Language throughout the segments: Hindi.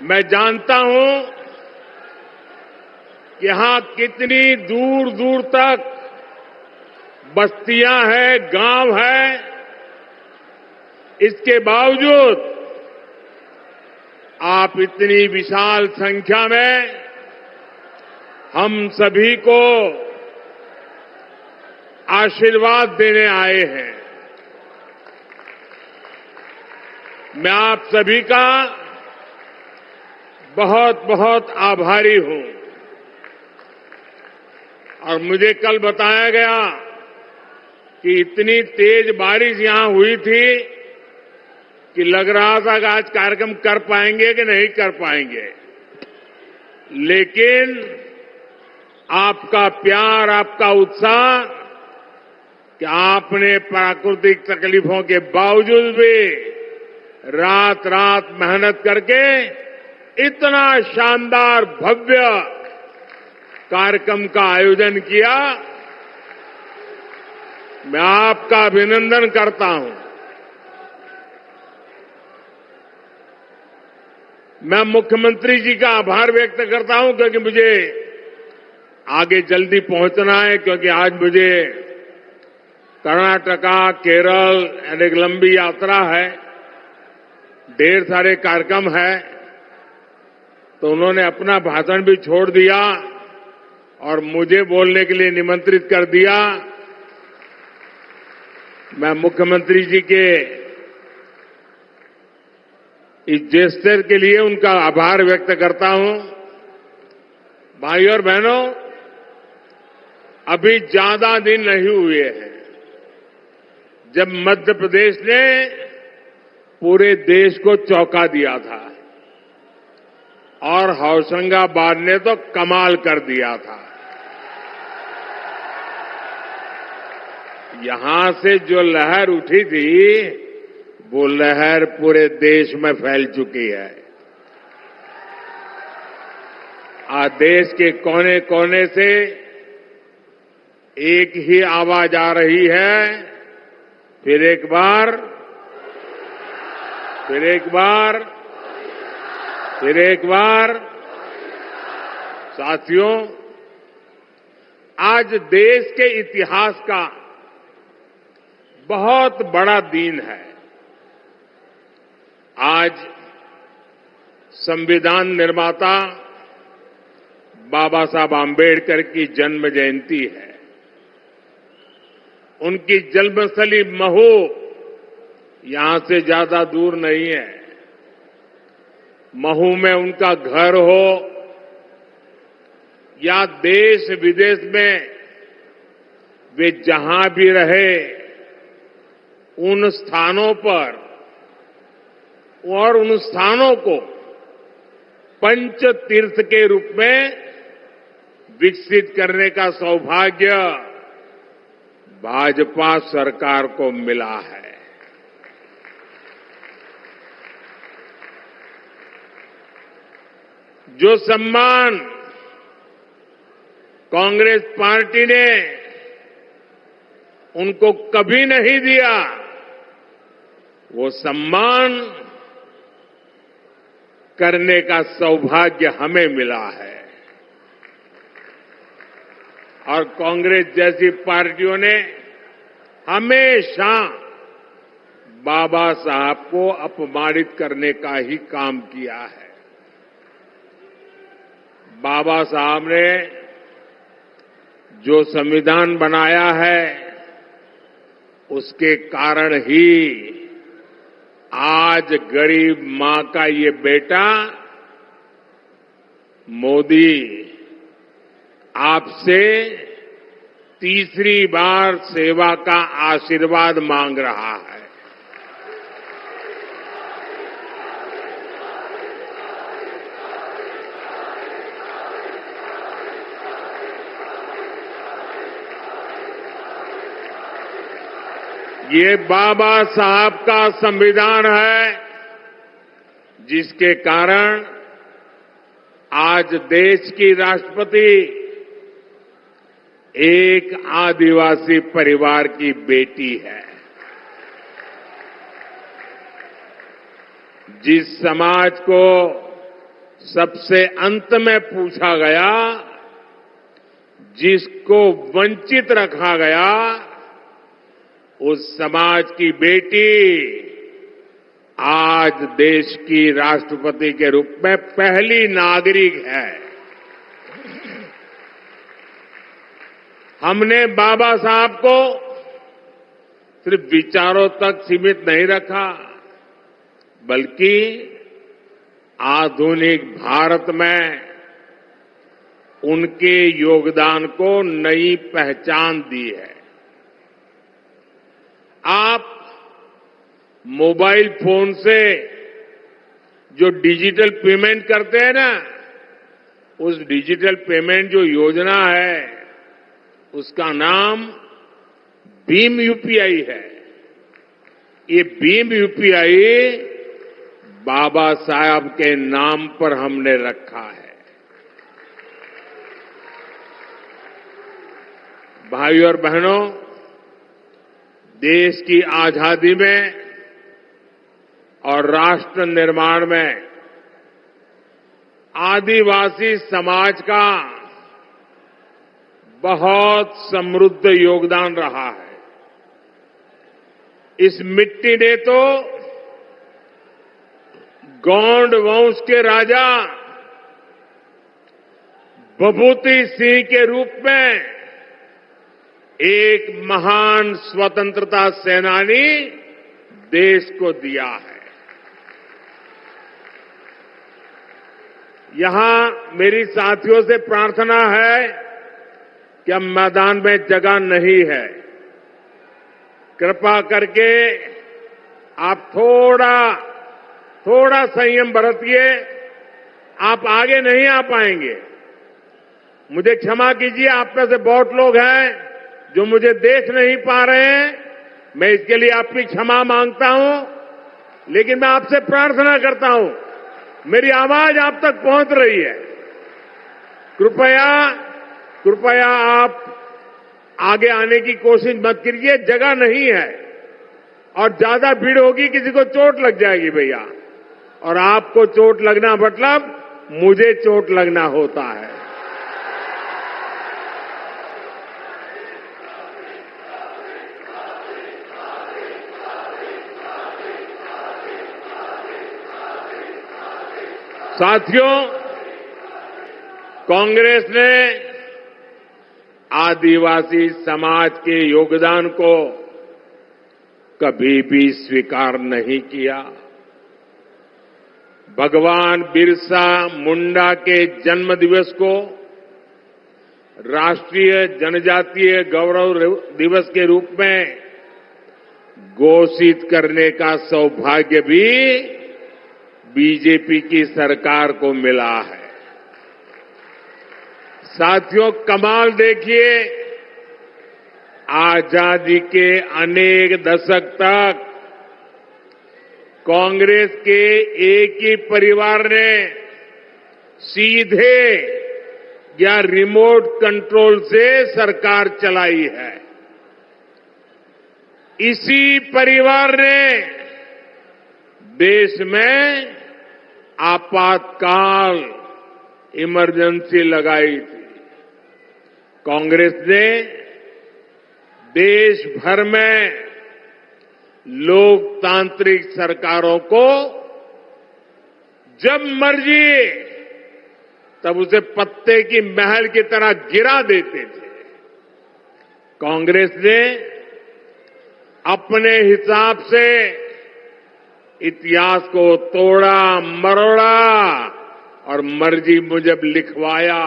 मैं जानता हूं कि यहां कितनी दूर दूर तक बस्तियां हैं, गांव हैं। इसके बावजूद आप इतनी विशाल संख्या में हम सभी को आशीर्वाद देने आए हैं। मैं आप सभी का बहुत बहुत आभारी हूं। और मुझे कल बताया गया कि इतनी तेज बारिश यहां हुई थी कि लग रहा था कि आज कार्यक्रम कर पाएंगे कि नहीं कर पाएंगे। लेकिन आपका प्यार, आपका उत्साह कि आपने प्राकृतिक तकलीफों के बावजूद भी रात रात मेहनत करके इतना शानदार भव्य कार्यक्रम का आयोजन किया। मैं आपका अभिनंदन करता हूं। मैं मुख्यमंत्री जी का आभार व्यक्त करता हूं क्योंकि मुझे आगे जल्दी पहुंचना है, क्योंकि आज मुझे कर्नाटका, केरल एक लंबी यात्रा है, ढेर सारे कार्यक्रम है। तो उन्होंने अपना भाषण भी छोड़ दिया और मुझे बोलने के लिए निमंत्रित कर दिया। मैं मुख्यमंत्री जी के इस जेस्चर के लिए उनका आभार व्यक्त करता हूं। भाइयों और बहनों, अभी ज्यादा दिन नहीं हुए हैं जब मध्य प्रदेश ने पूरे देश को चौंका दिया था और होशंगाबाद ने तो कमाल कर दिया था। यहां से जो लहर उठी थी वो लहर पूरे देश में फैल चुकी है। आज देश के कोने कोने से एक ही आवाज आ रही है, फिर एक बार, फिर एक बार, फिर एक बार। साथियों, आज देश के इतिहास का बहुत बड़ा दिन है। आज संविधान निर्माता बाबा साहब आम्बेडकर की जन्म जयंती है। उनकी जन्मस्थली महू यहां से ज्यादा दूर नहीं है। महू में उनका घर हो या देश विदेश में वे जहां भी रहे, उन स्थानों पर और उन स्थानों को पंच तीर्थ के रूप में विकसित करने का सौभाग्य भाजपा सरकार को मिला है। जो सम्मान कांग्रेस पार्टी ने उनको कभी नहीं दिया, वो सम्मान करने का सौभाग्य हमें मिला है। और कांग्रेस जैसी पार्टियों ने हमेशा बाबा साहब को अपमानित करने का ही काम किया है। बाबा साहब ने जो संविधान बनाया है, उसके कारण ही आज गरीब मां का ये बेटा मोदी आपसे तीसरी बार सेवा का आशीर्वाद मांग रहा है। ये बाबा साहब का संविधान है, जिसके कारण आज देश की राष्ट्रपति एक आदिवासी परिवार की बेटी है। जिस समाज को सबसे अंत में पूछा गया, जिसको वंचित रखा गया, उस समाज की बेटी आज देश की राष्ट्रपति के रूप में पहली नागरिक है। हमने बाबा साहब को सिर्फ विचारों तक सीमित नहीं रखा, बल्कि आधुनिक भारत में उनके योगदान को नई पहचान दी है। आप मोबाइल फोन से जो डिजिटल पेमेंट करते हैं ना, उस डिजिटल पेमेंट जो योजना है, उसका नाम भीम यूपीआई है। ये भीम यूपीआई बाबा साहब के नाम पर हमने रखा है। भाइयों और बहनों, देश की आजादी में और राष्ट्र निर्माण में आदिवासी समाज का बहुत समृद्ध योगदान रहा है। इस मिट्टी ने तो गौंड वंश के राजा विभूति सिंह के रूप में एक महान स्वतंत्रता सेनानी देश को दिया है। यहां मेरी साथियों से प्रार्थना है कि अब मैदान में जगह नहीं है। कृपा करके आप थोड़ा संयम बरतिए। आप आगे नहीं आ पाएंगे। मुझे क्षमा कीजिए, आप में से बहुत लोग हैं जो मुझे देख नहीं पा रहे हैं। मैं इसके लिए आपकी क्षमा मांगता हूं, लेकिन मैं आपसे प्रार्थना करता हूं, मेरी आवाज आप तक पहुंच रही है। कृपया आप आगे आने की कोशिश मत कीजिए, जगह नहीं है और ज्यादा भीड़ होगी, किसी को चोट लग जाएगी भैया, और आपको चोट लगना मतलब मुझे चोट लगना होता है। साथियों, कांग्रेस ने आदिवासी समाज के योगदान को कभी भी स्वीकार नहीं किया। भगवान बिरसा मुंडा के जन्म दिवस को राष्ट्रीय जनजातीय गौरव दिवस के रूप में घोषित करने का सौभाग्य भी बीजेपी की सरकार को मिला है। साथियों, कमाल देखिए, आजादी के अनेक दशक तक कांग्रेस के एक ही परिवार ने सीधे या रिमोट कंट्रोल से सरकार चलाई है। इसी परिवार ने देश में आपातकाल इमरजेंसी लगाई थी। कांग्रेस ने देश भर में लोकतांत्रिक सरकारों को जब मर्जी तब उसे पत्ते की महल की तरह गिरा देते थे। कांग्रेस ने अपने हिसाब से इतिहास को तोड़ा मरोड़ा और मर्जी मुजब लिखवाया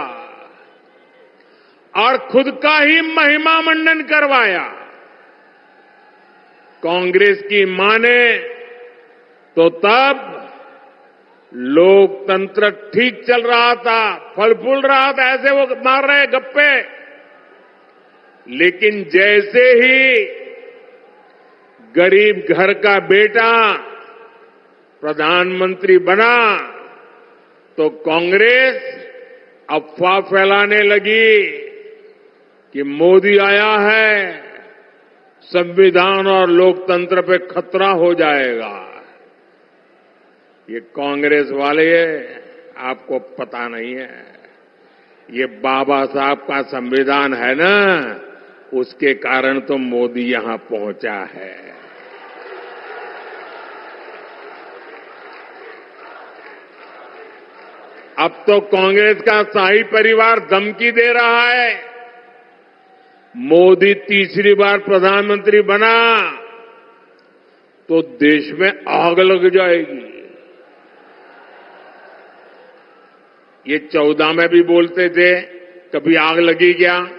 और खुद का ही महिमा मंडन करवाया। कांग्रेस की माने तो तब लोकतंत्र ठीक चल रहा था, फल फूल रहा था, ऐसे वो मार रहे गप्पे। लेकिन जैसे ही गरीब घर का बेटा प्रधानमंत्री बना तो कांग्रेस अफवाह फैलाने लगी कि मोदी आया है, संविधान और लोकतंत्र पे खतरा हो जाएगा। ये कांग्रेस वाले आपको पता नहीं है। ये बाबा साहब का संविधान है ना, उसके कारण तो मोदी यहां पहुंचा है। अब तो कांग्रेस का शाही परिवार धमकी दे रहा है, मोदी तीसरी बार प्रधानमंत्री बना तो देश में आग लग जाएगी। ये 14 में भी बोलते थे, कभी आग लगी क्या?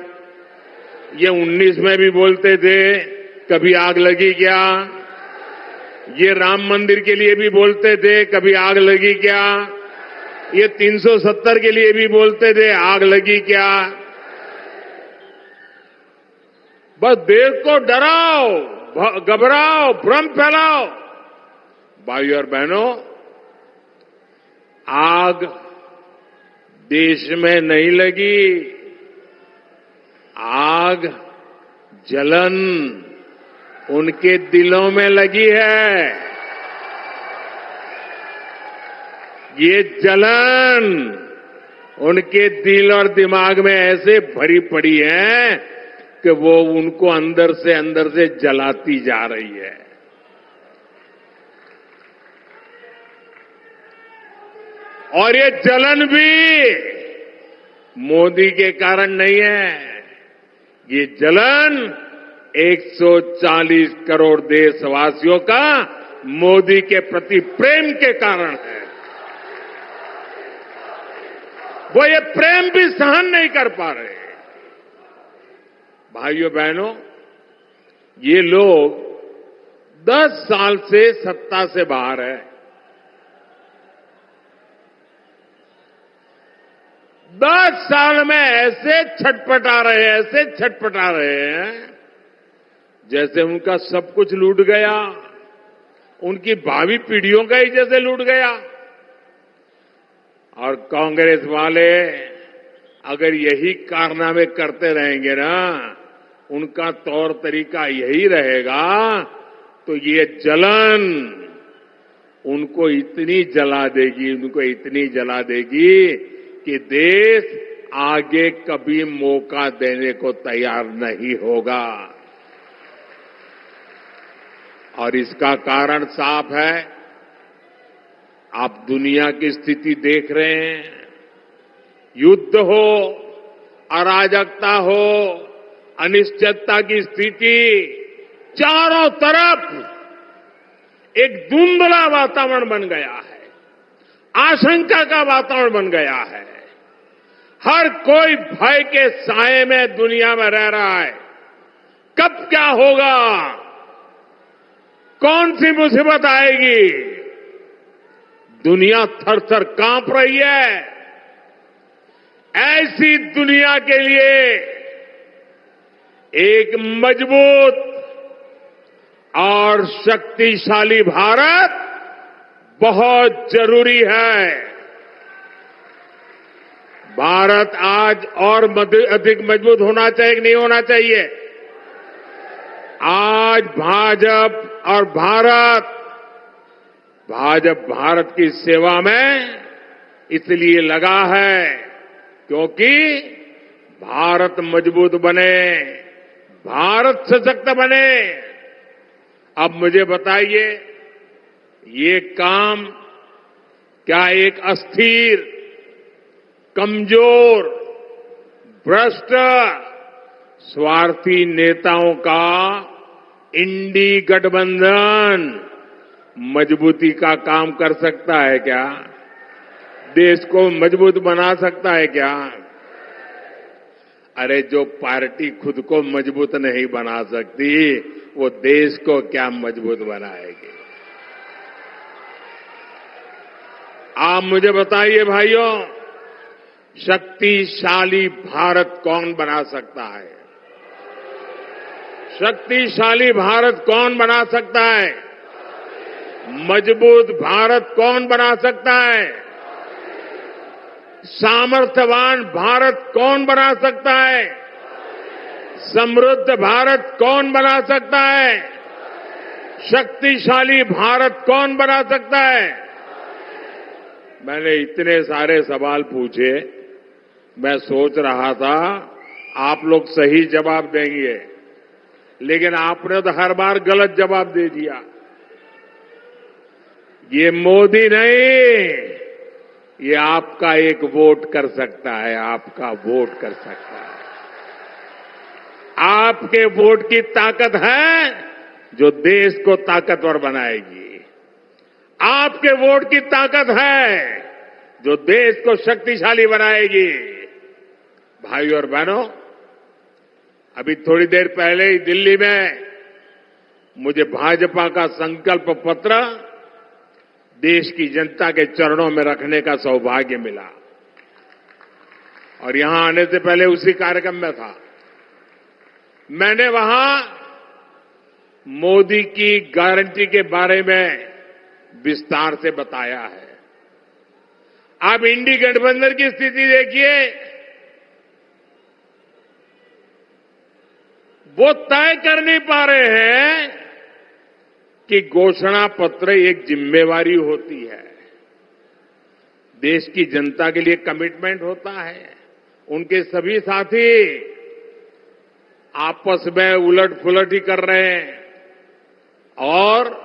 ये 19 में भी बोलते थे, कभी आग लगी क्या? ये राम मंदिर के लिए भी बोलते थे, कभी आग लगी क्या? ये 370 के लिए भी बोलते थे, आग लगी क्या? बस देश को डराओ, घबराओ, भ्रम फैलाओ। भाइयों और बहनों, आग देश में नहीं लगी, आग, जलन उनके दिलों में लगी है। ये जलन उनके दिल और दिमाग में ऐसे भरी पड़ी है कि वो उनको अंदर से जलाती जा रही है। और ये जलन भी मोदी के कारण नहीं है, ये जलन 140 करोड़ देशवासियों का मोदी के प्रति प्रेम के कारण है। वो ये प्रेम भी सहन नहीं कर पा रहे। भाइयों बहनों, ये लोग 10 साल से सत्ता से बाहर है। 10 साल में ऐसे छटपटा रहे हैं जैसे उनका सब कुछ लूट गया, उनकी भावी पीढ़ियों का ही जैसे लूट गया। और कांग्रेस वाले अगर यही कारनामे करते रहेंगे ना, उनका तौर तरीका यही रहेगा, तो ये जलन उनको इतनी जला देगी कि देश आगे कभी मौका देने को तैयार नहीं होगा। और इसका कारण साफ है, आप दुनिया की स्थिति देख रहे हैं। युद्ध हो, अराजकता हो, अनिश्चितता की स्थिति, चारों तरफ एक धुंधला वातावरण बन गया है, आशंका का वातावरण बन गया है। हर कोई भय के साए में दुनिया में रह रहा है। कब क्या होगा, कौन सी मुसीबत आएगी, दुनिया थर-थर कांप रही है। ऐसी दुनिया के लिए एक मजबूत और शक्तिशाली भारत बहुत जरूरी है। भारत आज और अधिक मजबूत होना चाहिए कि नहीं होना चाहिए? आज भाजपा भारत की सेवा में इसलिए लगा है क्योंकि भारत मजबूत बने, भारत सशक्त बने। अब मुझे बताइए, ये काम क्या एक अस्थिर, कमजोर, भ्रष्ट, स्वार्थी नेताओं का इंडी गठबंधन मजबूती का काम कर सकता है क्या? देश को मजबूत बना सकता है क्या? अरे जो पार्टी खुद को मजबूत नहीं बना सकती, वो देश को क्या मजबूत बनाएगी? आप मुझे बताइए भाइयों, शक्तिशाली भारत कौन बना सकता है? शक्तिशाली भारत कौन बना सकता है? मजबूत भारत कौन बना सकता है? सामर्थ्यवान भारत कौन बना सकता है? समृद्ध भारत कौन बना सकता है? शक्तिशाली भारत कौन बना सकता है? मैंने इतने सारे सवाल पूछे, मैं सोच रहा था आप लोग सही जवाब देंगे, लेकिन आपने तो हर बार गलत जवाब दे दिया। ये मोदी नहीं, ये आपका एक वोट कर सकता है, आपका वोट कर सकता है। आपके वोट की ताकत है जो देश को ताकतवर बनाएगी। आपके वोट की ताकत है जो देश को शक्तिशाली बनाएगी। भाइयों और बहनों, अभी थोड़ी देर पहले ही दिल्ली में मुझे भाजपा का संकल्प पत्र देश की जनता के चरणों में रखने का सौभाग्य मिला और यहां आने से पहले उसी कार्यक्रम में था। मैंने वहां मोदी की गारंटी के बारे में विस्तार से बताया है। आप इंडी गठबंधन की स्थिति देखिए, वो तय कर नहीं पा रहे हैं कि घोषणा पत्र एक जिम्मेवारी होती है, देश की जनता के लिए कमिटमेंट होता है। उनके सभी साथी आपस में उलट पुलट ही कर रहे हैं और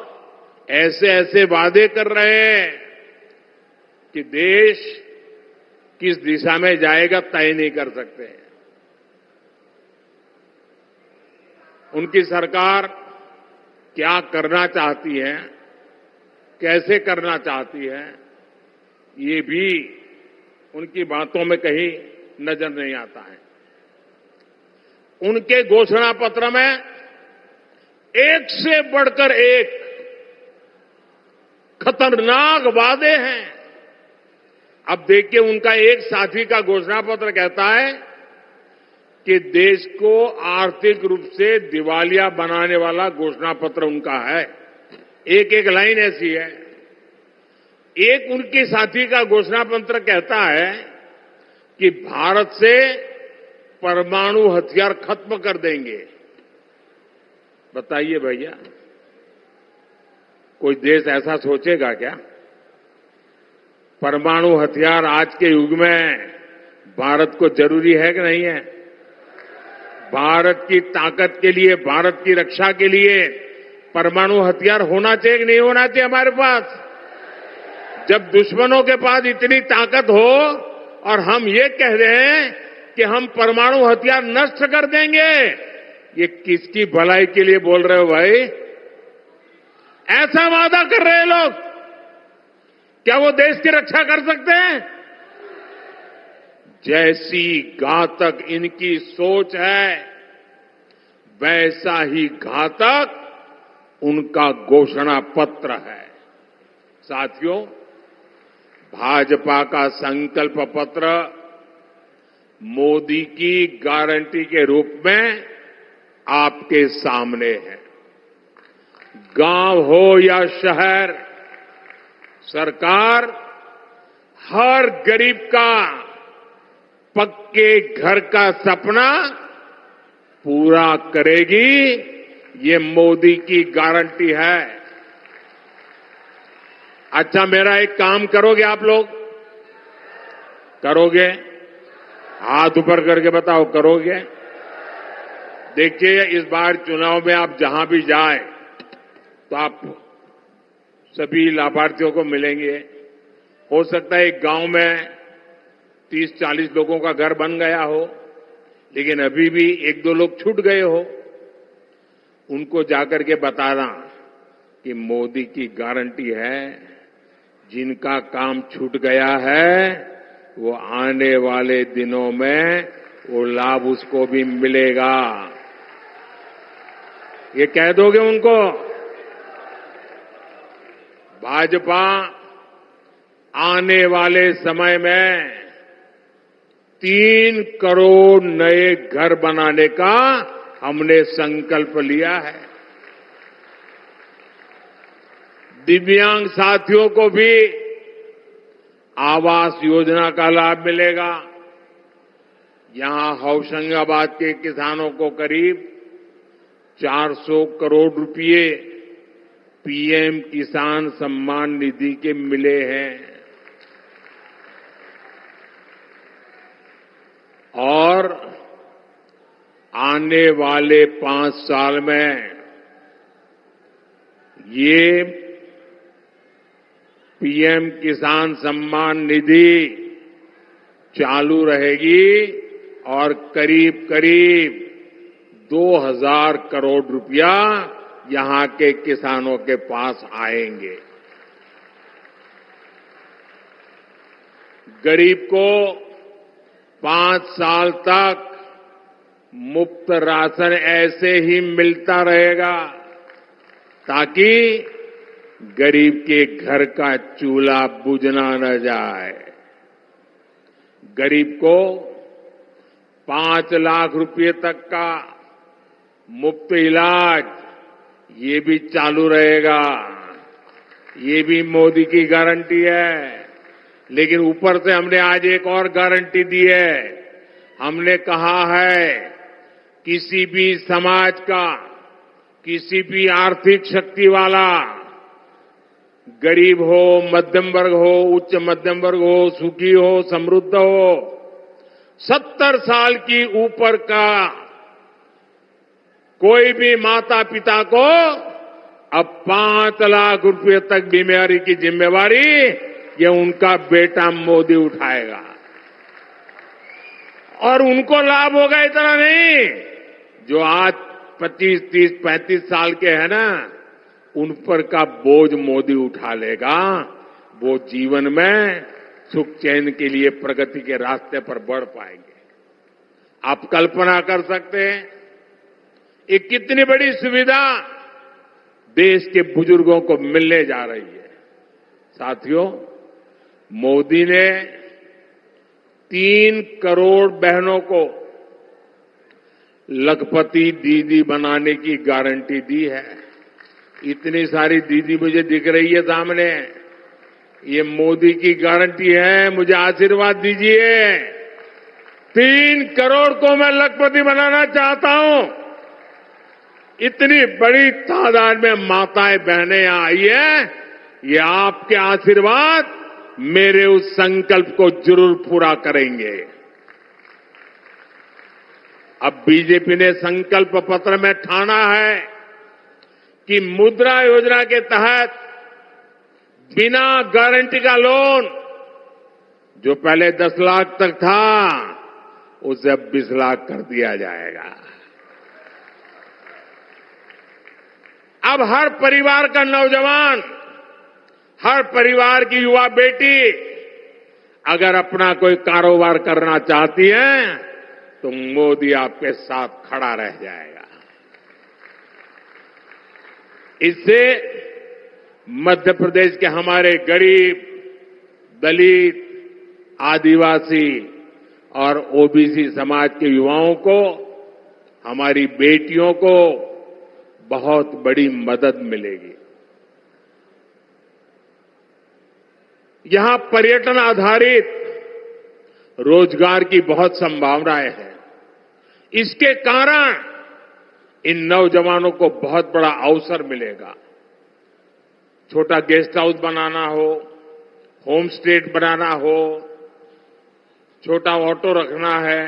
ऐसे ऐसे वादे कर रहे हैं कि देश किस दिशा में जाएगा तय नहीं कर सकते। उनकी सरकार क्या करना चाहती है, कैसे करना चाहती है, ये भी उनकी बातों में कहीं नजर नहीं आता है। उनके घोषणा पत्र में एक से बढ़कर एक खतरनाक वादे हैं। अब देखिए, उनका एक साथी का घोषणा पत्र कहता है कि देश को आर्थिक रूप से दिवालिया बनाने वाला घोषणा पत्र उनका है। एक एक लाइन ऐसी है। एक उनके साथी का घोषणा पत्र कहता है कि भारत से परमाणु हथियार खत्म कर देंगे। बताइए भैया, कोई देश ऐसा सोचेगा क्या? परमाणु हथियार आज के युग में भारत को जरूरी है कि नहीं है? भारत की ताकत के लिए, भारत की रक्षा के लिए परमाणु हथियार होना चाहिए कि नहीं होना चाहिए हमारे पास? जब दुश्मनों के पास इतनी ताकत हो और हम ये कह रहे हैं कि हम परमाणु हथियार नष्ट कर देंगे, ये किसकी भलाई के लिए बोल रहे हो भाई? ऐसा वादा कर रहे हैं लोग, क्या वो देश की रक्षा कर सकते हैं? जैसी घातक इनकी सोच है, वैसा ही घातक उनका घोषणा पत्र है। साथियों, भाजपा का संकल्प पत्र मोदी की गारंटी के रूप में आपके सामने है। गांव हो या शहर, सरकार हर गरीब का पक्के घर का सपना पूरा करेगी, ये मोदी की गारंटी है। अच्छा, मेरा एक काम करोगे आप लोग? करोगे? हाथ ऊपर करके बताओ, करोगे? देखिए, इस बार चुनाव में आप जहां भी जाए तो आप सभी लाभार्थियों को मिलेंगे। हो सकता है एक गांव में 30-40 लोगों का घर बन गया हो, लेकिन अभी भी 1-2 लोग छूट गए हो। उनको जाकर के बताना कि मोदी की गारंटी है, जिनका काम छूट गया है वो आने वाले दिनों में वो लाभ उसको भी मिलेगा। ये कह दोगे उनको? भाजपा आने वाले समय में 3 करोड़ नए घर बनाने का हमने संकल्प लिया है। दिव्यांग साथियों को भी आवास योजना का लाभ मिलेगा। यहां होशंगाबाद के किसानों को करीब 400 करोड़ रुपए पीएम किसान सम्मान निधि के मिले हैं। आने वाले 5 साल में ये पीएम किसान सम्मान निधि चालू रहेगी और करीब करीब 2000 करोड़ रुपया यहां के किसानों के पास आएंगे। गरीब को 5 साल तक मुफ्त राशन ऐसे ही मिलता रहेगा ताकि गरीब के घर का चूल्हा बुझना न जाए। गरीब को 5 लाख रुपए तक का मुफ्त इलाज ये भी चालू रहेगा। ये भी मोदी की गारंटी है। लेकिन ऊपर से हमने आज एक और गारंटी दी है। हमने कहा है किसी भी समाज का, किसी भी आर्थिक शक्ति वाला, गरीब हो, मध्यम वर्ग हो, उच्च मध्यम वर्ग हो, सुखी हो, समृद्ध हो, 70 साल की ऊपर का कोई भी माता पिता को अब 5 लाख रुपए तक बीमारी की जिम्मेवारी ये उनका बेटा मोदी उठाएगा। और उनको लाभ होगा इतना नहीं, जो आज 25, 30, 35 साल के हैं ना, उन पर का बोझ मोदी उठा लेगा। वो जीवन में सुख चैन के लिए प्रगति के रास्ते पर बढ़ पाएंगे। आप कल्पना कर सकते हैं ये कितनी बड़ी सुविधा देश के बुजुर्गों को मिलने जा रही है। साथियों, मोदी ने 3 करोड़ बहनों को लखपति दीदी बनाने की गारंटी दी है। इतनी सारी दीदी मुझे दिख रही है सामने। ये मोदी की गारंटी है। मुझे आशीर्वाद दीजिए। 3 करोड़ को मैं लखपति बनाना चाहता हूं। इतनी बड़ी तादाद में माताएं बहनें यहां आई है। ये आपके आशीर्वाद मेरे उस संकल्प को जरूर पूरा करेंगे। अब बीजेपी ने संकल्प पत्र में ठाना है कि मुद्रा योजना के तहत बिना गारंटी का लोन जो पहले 10 लाख तक था उसे अब 20 लाख कर दिया जाएगा। अब हर परिवार का नौजवान, हर परिवार की युवा बेटी अगर अपना कोई कारोबार करना चाहती है तो मोदी आपके साथ खड़ा रह जाएगा। इससे मध्य प्रदेश के हमारे गरीब, दलित, आदिवासी और ओबीसी समाज के युवाओं को, हमारी बेटियों को बहुत बड़ी मदद मिलेगी। यहां पर्यटन आधारित रोजगार की बहुत संभावनाएं हैं। इसके कारण इन नौजवानों को बहुत बड़ा अवसर मिलेगा। छोटा गेस्ट हाउस बनाना हो, होम स्टे बनाना हो, छोटा ऑटो रखना है,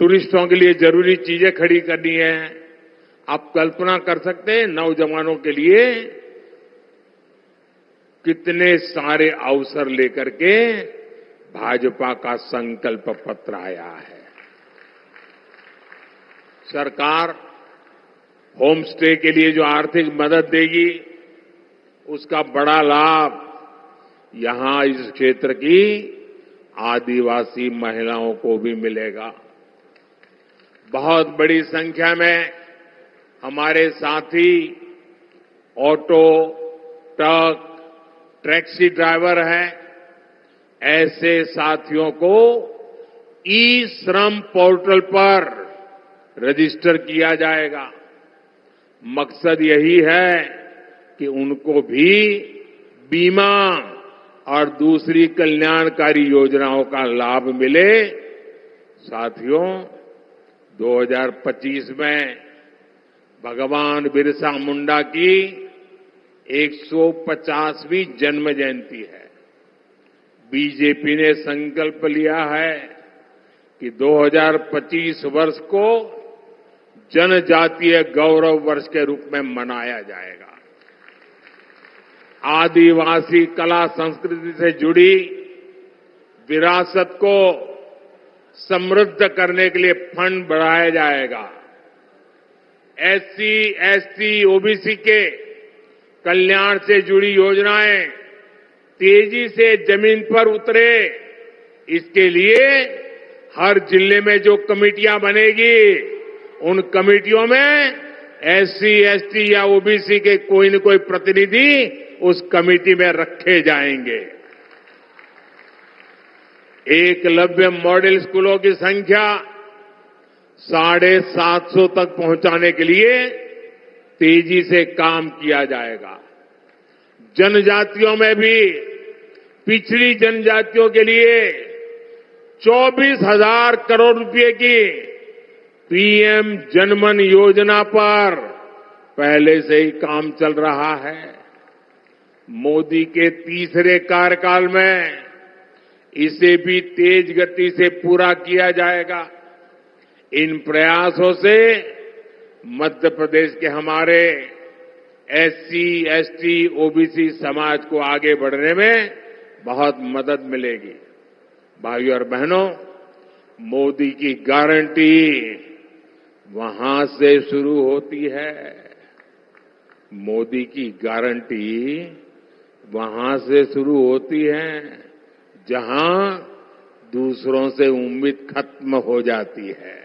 टूरिस्टों के लिए जरूरी चीजें खड़ी करनी है। आप कल्पना कर सकते हैं नौजवानों के लिए कितने सारे अवसर लेकर के भाजपा का संकल्प पत्र आया है। सरकार होम स्टे के लिए जो आर्थिक मदद देगी उसका बड़ा लाभ यहां इस क्षेत्र की आदिवासी महिलाओं को भी मिलेगा। बहुत बड़ी संख्या में हमारे साथी ऑटो, ट्रक, टैक्सी ड्राइवर हैं। ऐसे साथियों को ई श्रम पोर्टल पर रजिस्टर किया जाएगा। मकसद यही है कि उनको भी बीमा और दूसरी कल्याणकारी योजनाओं का लाभ मिले। साथियों, 2025 में भगवान बिरसा मुंडा की 150वीं जन्म जयंती है। बीजेपी ने संकल्प लिया है कि 2025 वर्ष को जनजातीय गौरव वर्ष के रूप में मनाया जाएगा। आदिवासी कला संस्कृति से जुड़ी विरासत को समृद्ध करने के लिए फंड बढ़ाया जाएगा। एससी, एसटी, ओबीसी के कल्याण से जुड़ी योजनाएं तेजी से जमीन पर उतरे, इसके लिए हर जिले में जो कमेटियां बनेगी उन कमेटियों में एससी, एसटी या ओबीसी के कोई न कोई प्रतिनिधि उस कमेटी में रखे जाएंगे। एकलव्य मॉडल स्कूलों की संख्या 750 तक पहुंचाने के लिए तेजी से काम किया जाएगा। जनजातियों में भी पिछड़ी जनजातियों के लिए 24,000 करोड़ रुपए की पीएम जनमन योजना पर पहले से ही काम चल रहा है। मोदी के तीसरे कार्यकाल में इसे भी तेज गति से पूरा किया जाएगा। इन प्रयासों से मध्य प्रदेश के हमारे एससी, एसटी, ओबीसी समाज को आगे बढ़ने में बहुत मदद मिलेगी। भाइयों और बहनों, मोदी की गारंटी वहां से शुरू होती है। मोदी की गारंटी वहां से शुरू होती है जहां दूसरों से उम्मीद खत्म हो जाती है।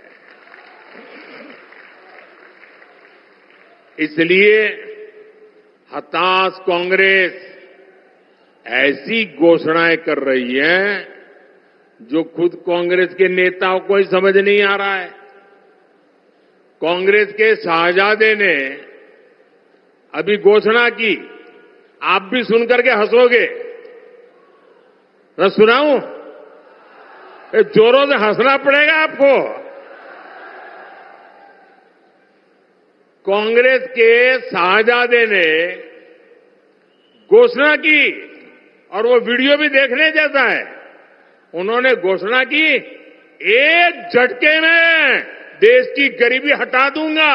इसलिए हताश कांग्रेस ऐसी घोषणाएं कर रही है जो खुद कांग्रेस के नेताओं को ही समझ नहीं आ रहा है। कांग्रेस के शाहजादे ने अभी घोषणा की, आप भी सुनकर के हंसोगे। मैं सुनाऊं? जोरों से हंसना पड़ेगा आपको। कांग्रेस के शाहजादे ने घोषणा की और वो वीडियो भी देखने जैसा है। उन्होंने घोषणा की, एक झटके में देश की गरीबी हटा दूंगा।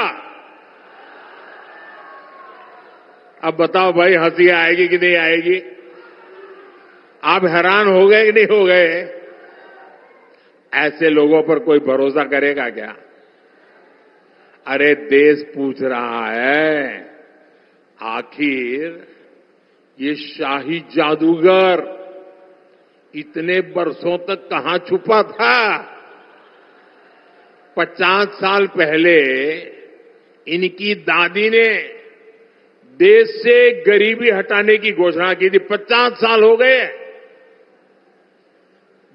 अब बताओ भाई, हंसी आएगी कि नहीं आएगी? आप हैरान हो गए कि नहीं हो गए? ऐसे लोगों पर कोई भरोसा करेगा क्या? अरे देश पूछ रहा है, आखिर ये शाही जादूगर इतने वर्षों तक कहां छुपा था? 50 साल पहले इनकी दादी ने देश से गरीबी हटाने की घोषणा की थी। 50 साल हो गए।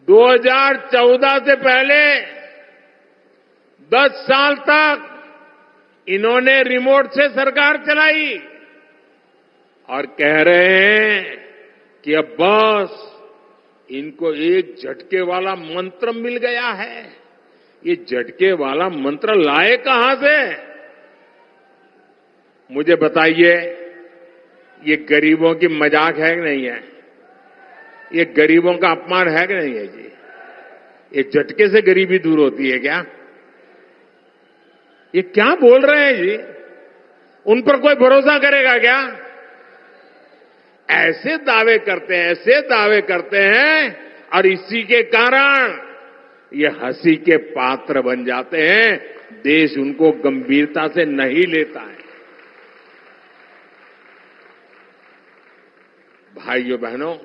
2014 से पहले 10 साल तक इन्होंने रिमोट से सरकार चलाई और कह रहे हैं कि अब बस इनको एक झटके वाला मंत्र मिल गया है। ये झटके वाला मंत्र लाए कहां से? मुझे बताइए, ये गरीबों की मजाक है कि नहीं है? ये गरीबों का अपमान है कि नहीं है जी? ये झटके से गरीबी दूर होती है क्या? ये क्या बोल रहे हैं जी? उन पर कोई भरोसा करेगा क्या? ऐसे दावे करते हैं और इसी के कारण ये हंसी के पात्र बन जाते हैं। देश उनको गंभीरता से नहीं लेता है। भाइयों बहनों,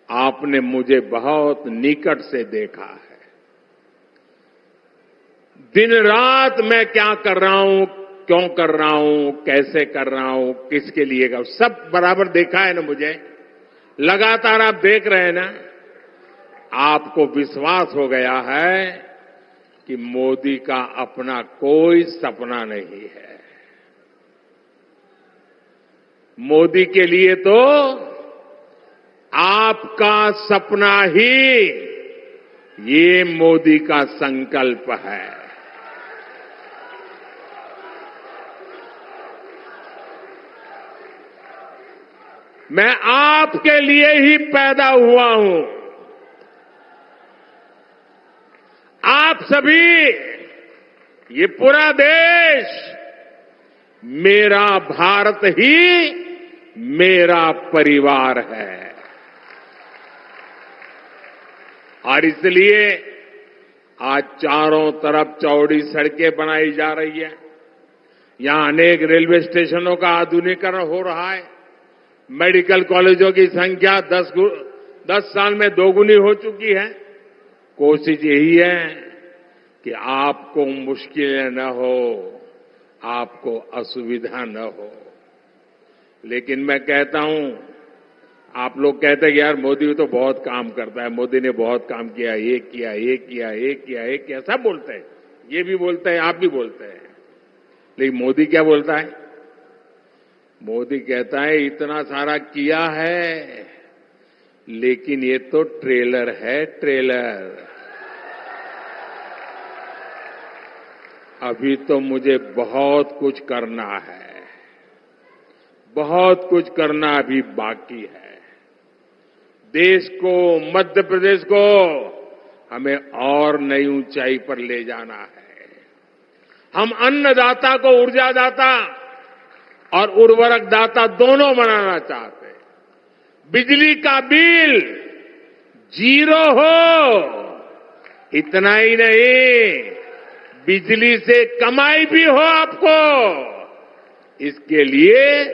आपने मुझे बहुत निकट से देखा है। दिन रात मैं क्या कर रहा हूं, क्यों कर रहा हूं, कैसे कर रहा हूं, किसके लिए कर, सब बराबर देखा है ना मुझे। लगातार आप देख रहे हैं ना। आपको विश्वास हो गया है कि मोदी का अपना कोई सपना नहीं है। मोदी के लिए तो आपका सपना ही ये मोदी का संकल्प है। मैं आपके लिए ही पैदा हुआ हूं। आप सभी, ये पूरा देश मेरा भारत ही मेरा परिवार है। और इसलिए आज चारों तरफ चौड़ी सड़कें बनाई जा रही है। यहां अनेक रेलवे स्टेशनों का आधुनिकीकरण हो रहा है। मेडिकल कॉलेजों की संख्या 10 साल में दोगुनी हो चुकी है। कोशिश यही है कि आपको मुश्किलें न हो, आपको असुविधा न हो। लेकिन मैं कहता हूं, आप लोग कहते हैं कि यार मोदी तो बहुत काम करता है, मोदी ने बहुत काम किया, ये किया, ये किया, ये किया, ये किया, सब बोलते हैं। ये भी बोलते हैं, आप भी बोलते हैं। लेकिन मोदी क्या बोलता है? मोदी कहता है इतना सारा किया है, लेकिन ये तो ट्रेलर है, ट्रेलर। अभी तो मुझे बहुत कुछ करना है, बहुत कुछ करना अभी बाकी है। देश को, मध्य प्रदेश को हमें और नई ऊंचाई पर ले जाना है। हम अन्नदाता को ऊर्जादाता और उर्वरक दाता दोनों बनाना चाहते हैं। बिजली का बिल 0 हो, इतना ही नहीं, बिजली से कमाई भी हो आपको। इसके लिए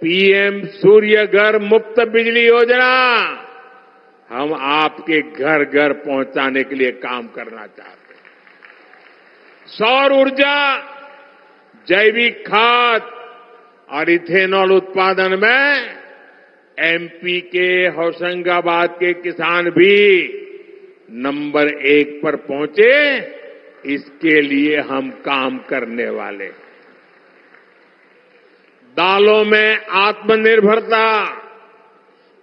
पीएम सूर्य घर मुफ्त बिजली योजना हम आपके घर घर पहुंचाने के लिए काम करना चाहते हैं। सौर ऊर्जा, जैविक खाद और इथेनॉल उत्पादन में एमपी के होशंगाबाद के किसान भी नंबर 1 पर पहुंचे, इसके लिए हम काम करने वाले हैं। दालों में आत्मनिर्भरता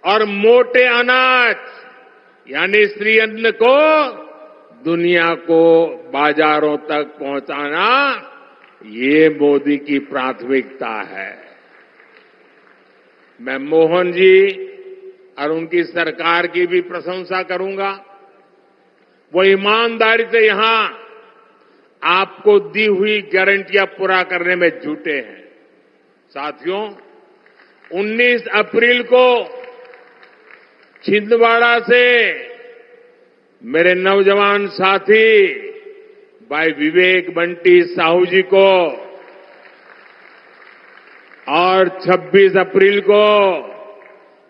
और मोटे अनाज यानी श्री अन्न को दुनिया को बाजारों तक पहुंचाना, ये मोदी की प्राथमिकता है। मैं मोहन जी और उनकी सरकार की भी प्रशंसा करूंगा। वो ईमानदारी से यहां आपको दी हुई गारंटियां पूरा करने में जुटे हैं। साथियों, 19 अप्रैल को छिंदवाड़ा से मेरे नौजवान साथी भाई विवेक बंटी साहू जी को और 26 अप्रैल को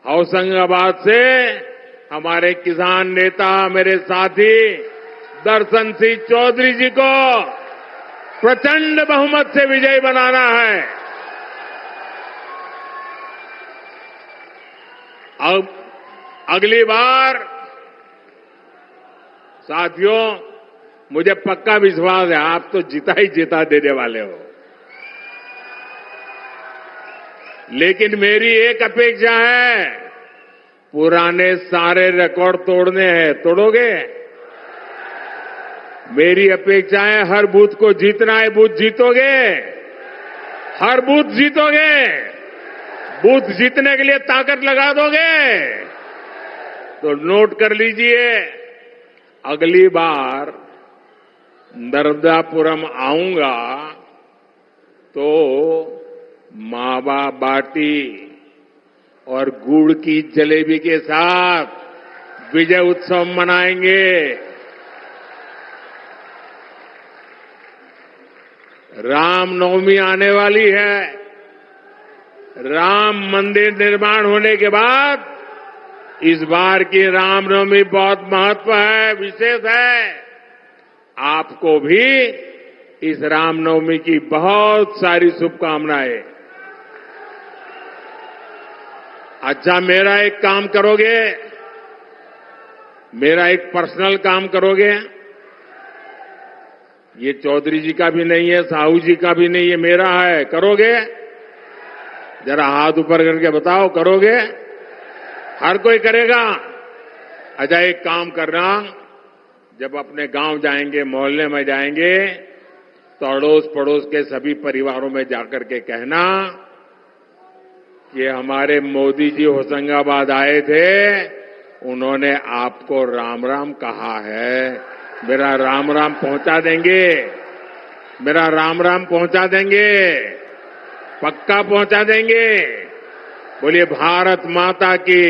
होशंगाबाद से हमारे किसान नेता, मेरे साथी दर्शन सिंह चौधरी जी को प्रचंड बहुमत से विजयी बनाना है। अब अगली बार साथियों, मुझे पक्का विश्वास है आप तो जीता ही जीता देने वाले हो। लेकिन मेरी एक अपेक्षा है, पुराने सारे रिकॉर्ड तोड़ने हैं, तोड़ोगे? मेरी अपेक्षा है हर बूथ को जीतना है, बूथ जीतोगे? हर बूथ जीतोगे? बूथ जीतने के लिए ताकत लगा दोगे? तो नोट कर लीजिए, अगली बार नर्मदापुरम आऊंगा तो मावा बाटी और गुड़ की जलेबी के साथ विजय उत्सव मनाएंगे। रामनवमी आने वाली है। राम मंदिर निर्माण होने के बाद इस बार की रामनवमी बहुत महत्व है, विशेष है। आपको भी इस रामनवमी की बहुत सारी शुभकामनाएं। अच्छा, मेरा एक काम करोगे? मेरा एक पर्सनल काम करोगे? ये चौधरी जी का भी नहीं है, साहू जी का भी नहीं है, मेरा है। करोगे? जरा हाथ ऊपर करके बताओ, करोगे? हर कोई करेगा? अच्छा, एक काम करना, जब अपने गांव जाएंगे, मोहल्ले में जाएंगे, तो अड़ोस पड़ोस के सभी परिवारों में जाकर के कहना कि हमारे मोदी जी होशंगाबाद आए थे, उन्होंने आपको राम राम कहा है। मेरा राम राम पहुंचा देंगे, मेरा राम राम पहुंचा देंगे, पक्का पहुंचा देंगे। बोलिए भारत माता की